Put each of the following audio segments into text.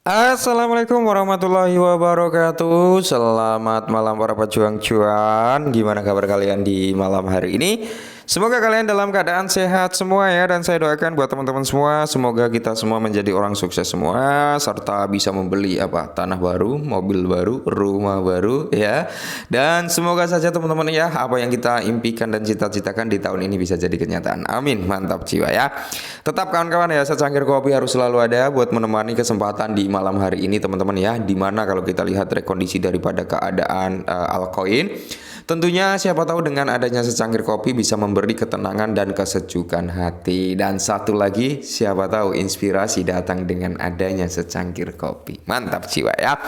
Assalamualaikum warahmatullahi wabarakatuh. Selamat malam para pejuang cuan. Gimana kabar kalian di malam hari ini? Semoga kalian dalam keadaan sehat semua ya. Dan saya doakan buat teman-teman semua, semoga kita semua menjadi orang sukses semua, serta bisa membeli tanah baru, mobil baru, rumah baru ya. Dan semoga saja teman-teman ya, apa yang kita impikan dan cita-citakan di tahun ini bisa jadi kenyataan. Amin. Mantap jiwa ya. Tetap kawan-kawan ya, secangkir kopi harus selalu ada buat menemani kesempatan di malam hari ini teman-teman ya. Dimana kalau kita lihat rekondisi daripada keadaan altcoin, tentunya siapa tahu dengan adanya secangkir kopi bisa memberi ketenangan dan kesejukan hati. Dan satu lagi, siapa tahu inspirasi datang dengan adanya secangkir kopi. Mantap jiwa ya.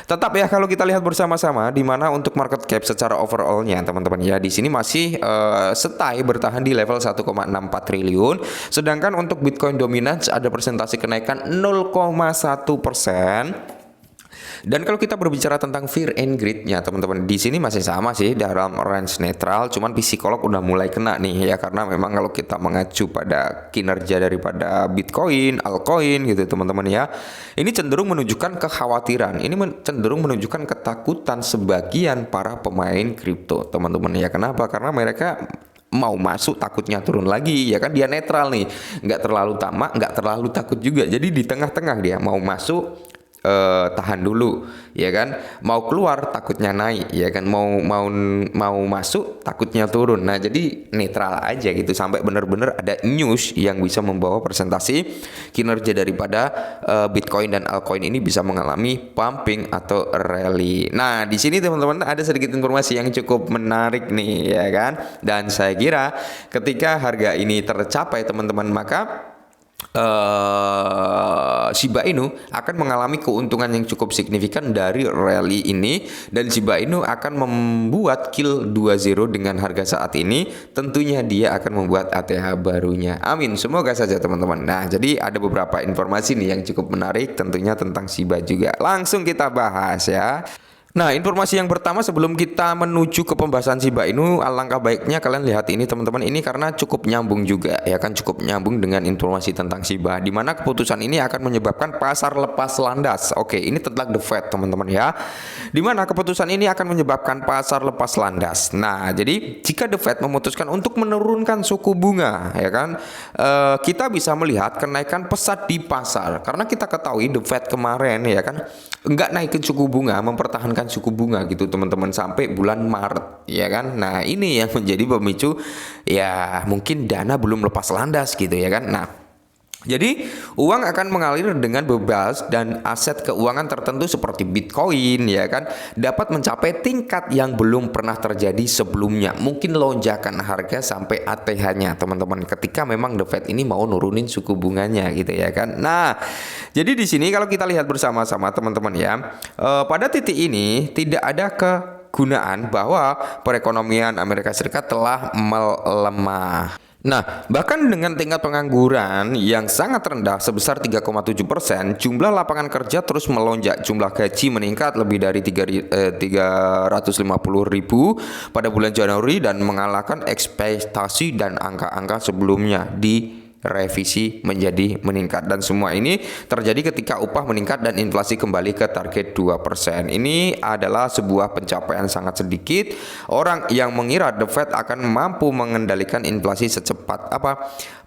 Tetap ya, kalau kita lihat bersama-sama di mana untuk market cap secara overallnya teman-teman ya, di sini masih stay bertahan di level 1,64 triliun. Sedangkan untuk Bitcoin dominance ada persentase kenaikan 0,1%. Dan kalau kita berbicara tentang fear and greed-nya teman-teman, di sini masih sama sih dalam range netral, cuman psikolog udah mulai kena nih ya, karena memang kalau kita mengacu pada kinerja daripada Bitcoin, altcoin gitu teman-teman ya, ini cenderung menunjukkan kekhawatiran, ini cenderung menunjukkan ketakutan sebagian para pemain kripto teman-teman ya. Kenapa? Karena mereka mau masuk takutnya turun lagi ya kan, dia netral nih, nggak terlalu tamak, nggak terlalu takut juga, jadi di tengah-tengah dia mau masuk tahan dulu ya kan, mau keluar takutnya naik ya kan, mau masuk takutnya turun. Nah jadi netral aja gitu sampai benar-benar ada news yang bisa membawa presentasi kinerja daripada Bitcoin dan altcoin ini bisa mengalami pumping atau rally. Nah di sini teman-teman ada sedikit informasi yang cukup menarik nih ya kan, dan saya kira ketika harga ini tercapai teman-teman, maka Shiba Inu akan mengalami keuntungan yang cukup signifikan dari rally ini, dan Shiba Inu akan membuat kill 2.0 dengan harga saat ini. Tentunya dia akan membuat ATH barunya. Amin, semoga saja teman-teman. Nah jadi ada beberapa informasi nih yang cukup menarik tentunya tentang Shiba juga. Langsung kita bahas ya. Nah, informasi yang pertama sebelum kita menuju ke pembahasan Shiba Inu, alangkah baiknya kalian lihat ini teman-teman, ini karena cukup nyambung juga ya kan, cukup nyambung dengan informasi tentang Shiba, di mana keputusan ini akan menyebabkan pasar lepas landas. Oke, ini tentang The Fed teman-teman ya, di mana keputusan ini akan menyebabkan pasar lepas landas. Nah, jadi jika The Fed memutuskan untuk menurunkan suku bunga ya kan, kita bisa melihat kenaikan pesat di pasar, karena kita ketahui The Fed kemarin ya kan nggak naikin suku bunga, mempertahankan suku bunga gitu teman-teman sampai bulan Maret ya kan. Nah ini yang menjadi pemicu ya, mungkin dana belum lepas landas gitu ya kan. Nah jadi uang akan mengalir dengan bebas, dan aset keuangan tertentu seperti Bitcoin ya kan dapat mencapai tingkat yang belum pernah terjadi sebelumnya. Mungkin lonjakan harga sampai ATH-nya teman-teman ketika memang The Fed ini mau nurunin suku bunganya gitu ya kan. Nah, jadi di sini kalau kita lihat bersama-sama teman-teman ya, pada titik ini tidak ada kegunaan bahwa perekonomian Amerika Serikat telah melemah. Nah, bahkan dengan tingkat pengangguran yang sangat rendah sebesar 3,7%, jumlah lapangan kerja terus melonjak, jumlah gaji meningkat lebih dari 350.000 pada bulan Januari dan mengalahkan ekspektasi dan angka-angka sebelumnya di revisi menjadi meningkat. Dan semua ini terjadi ketika upah meningkat dan inflasi kembali ke target 2%. Ini adalah sebuah pencapaian sangat sedikit orang yang mengira The Fed akan mampu mengendalikan inflasi secepat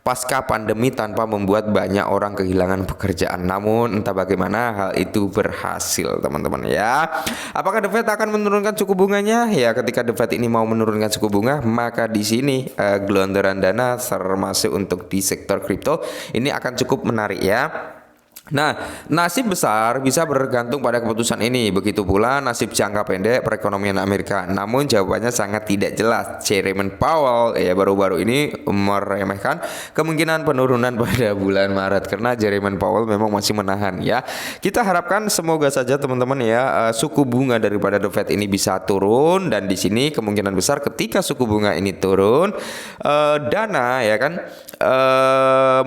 pasca pandemi tanpa membuat banyak orang kehilangan pekerjaan. Namun entah bagaimana hal itu berhasil teman-teman ya. Apakah The Fed akan menurunkan suku bunganya? Ya, ketika The Fed ini mau menurunkan suku bunga, maka di sini gelondoran dana termasuk untuk di sektor kripto ini akan cukup menarik ya. Nah, nasib besar bisa bergantung pada keputusan ini. Begitu pula nasib jangka pendek perekonomian Amerika. Namun jawabannya sangat tidak jelas. Jerome Powell ya baru-baru ini meremehkan kemungkinan penurunan pada bulan Maret, karena Jerome Powell memang masih menahan ya. Kita harapkan semoga saja teman-teman ya, suku bunga daripada The Fed ini bisa turun, dan di sini kemungkinan besar ketika suku bunga ini turun, dana ya kan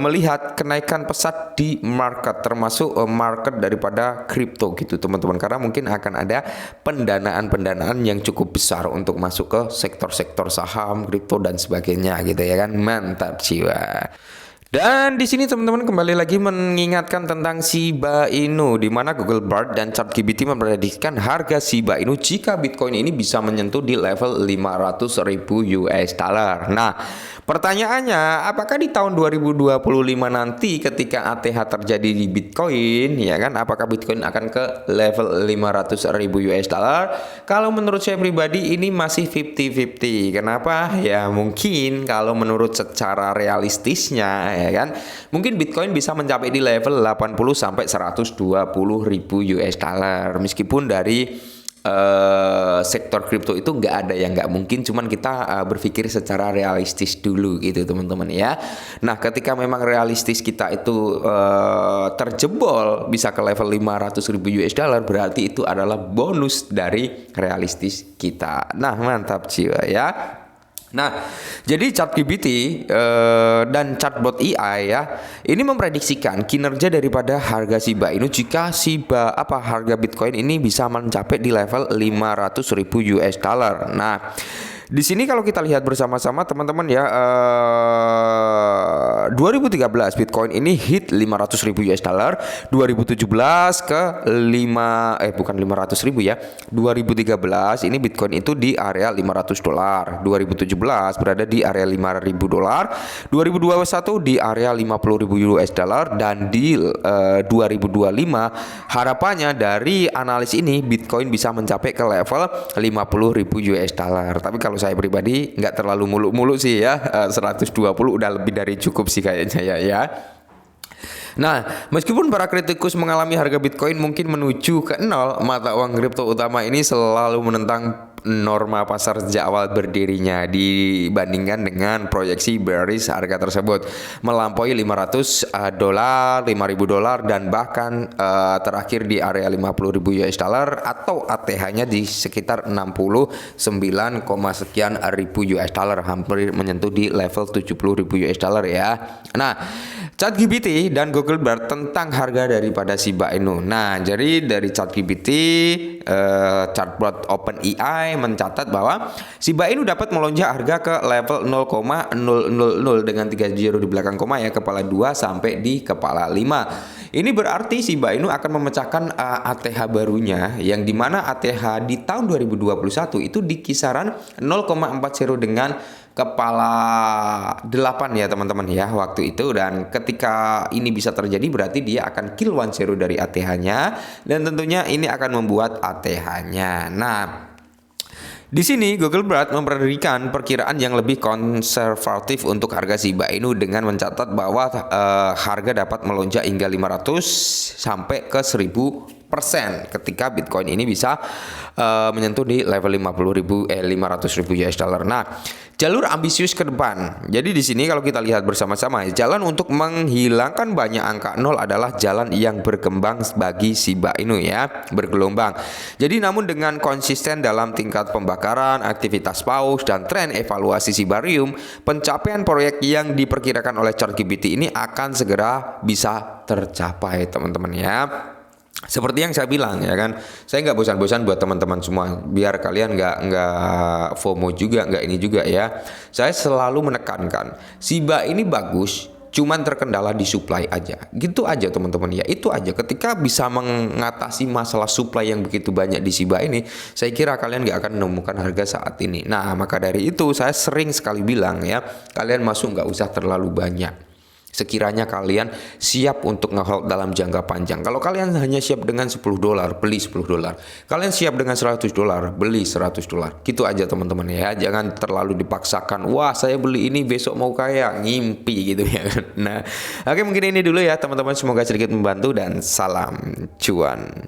melihat kenaikan pesat di market, termasuk market daripada kripto gitu teman-teman, karena mungkin akan ada pendanaan yang cukup besar untuk masuk ke sektor-sektor saham, kripto dan sebagainya gitu ya kan. Mantap jiwa. Dan di sini teman-teman kembali lagi mengingatkan tentang Shiba Inu, di mana Google Bard dan ChatGPT memprediksikan harga Shiba Inu jika Bitcoin ini bisa menyentuh di level 500.000 US dollar. Nah, pertanyaannya, apakah di tahun 2025 nanti ketika ATH terjadi di Bitcoin, ya kan, apakah Bitcoin akan ke level 500.000 US dollar? Kalau menurut saya pribadi ini masih 50-50. Kenapa? Ya mungkin kalau menurut secara realistisnya, ya kan, mungkin Bitcoin bisa mencapai di level 80 sampai 120.000 US dollar. Meskipun dari sektor kripto itu nggak ada yang nggak mungkin, cuman kita berpikir secara realistis dulu gitu teman-teman ya. Nah, ketika memang realistis kita itu terjebol bisa ke level 500.000 US dollar, berarti itu adalah bonus dari realistis kita. Nah, mantap jiwa ya. Nah, jadi ChatGPT dan chatbot AI ya, ini memprediksikan kinerja daripada harga Shiba Inu jika harga Bitcoin ini bisa mencapai di level 500.000 US dollar. Nah, di sini kalau kita lihat bersama-sama teman-teman ya, 2013 Bitcoin ini hit 500.000 US dollar, 2017 ke 500.000 ya. 2013 ini Bitcoin itu di area 500 dolar, 2017 berada di area 5.000 dolar, 2021 di area 50.000 US dollar, dan di 2025 harapannya dari analis ini Bitcoin bisa mencapai ke level 50.000 US dollar. Tapi kalau saya pribadi nggak terlalu muluk-muluk sih ya, 120 udah lebih dari cukup sih kayaknya ya. Nah, meskipun para kritikus mengalami harga Bitcoin mungkin menuju ke nol, mata uang kripto utama ini selalu menentang norma pasar sejak awal berdirinya dibandingkan dengan proyeksi bearish harga tersebut melampaui 500 dolar, 5.000 dolar, dan bahkan terakhir di area 50.000 US dollar atau ATH-nya di sekitar 69, sekian ribu US dollar, hampir menyentuh di level 70.000 US dollar ya. Nah, ChatGPT dan Google Bard tentang harga daripada Shiba Inu. Nah, jadi dari ChatGPT, chatbot OpenAI mencatat bahwa Shiba Inu dapat melonjak harga ke level 0,000 dengan 3 zero di belakang koma ya, kepala 2 sampai di kepala 5. Ini berarti Shiba Inu akan memecahkan ATH barunya, yang dimana ATH di tahun 2021 itu di kisaran 0,40 dengan kepala 8 ya teman-teman ya waktu itu. Dan ketika ini bisa terjadi berarti dia akan kill 10 dari ATH-nya, dan tentunya ini akan membuat ATH-nya. Nah, di sini Google Bard memberikan perkiraan yang lebih konservatif untuk harga Shiba Inu dengan mencatat bahwa harga dapat melonjak hingga 500 sampai ke 1.000% ketika Bitcoin ini bisa menyentuh di level 500.000 US dollar. Nah, jalur ambisius ke depan. Jadi di sini kalau kita lihat bersama-sama, jalan untuk menghilangkan banyak angka nol adalah jalan yang berkembang bagi Shiba Inu ya, bergelombang. Jadi namun dengan konsisten dalam tingkat pembakaran, aktivitas paus, dan tren evaluasi Shibarium, pencapaian proyek yang diperkirakan oleh ChatGPT ini akan segera bisa tercapai teman-teman ya. Seperti yang saya bilang ya kan, saya nggak bosan-bosan buat teman-teman semua, biar kalian nggak FOMO juga, nggak ini juga ya. Saya selalu menekankan Shiba ini bagus, cuman terkendala di supply aja, gitu aja teman-teman ya. Itu aja, ketika bisa mengatasi masalah supply yang begitu banyak di Shiba ini, saya kira kalian nggak akan menemukan harga saat ini. Nah, maka dari itu saya sering sekali bilang ya, kalian masuk nggak usah terlalu banyak. Sekiranya kalian siap untuk nge-hold dalam jangka panjang. Kalau kalian hanya siap dengan 10 dolar, beli 10 dolar. Kalian siap dengan 100 dolar, beli 100 dolar. Gitu aja teman-teman ya. Jangan terlalu dipaksakan. Wah, saya beli ini besok mau kaya, ngimpi gitu ya. Nah, oke, mungkin ini dulu ya teman-teman. Semoga sedikit membantu dan salam cuan.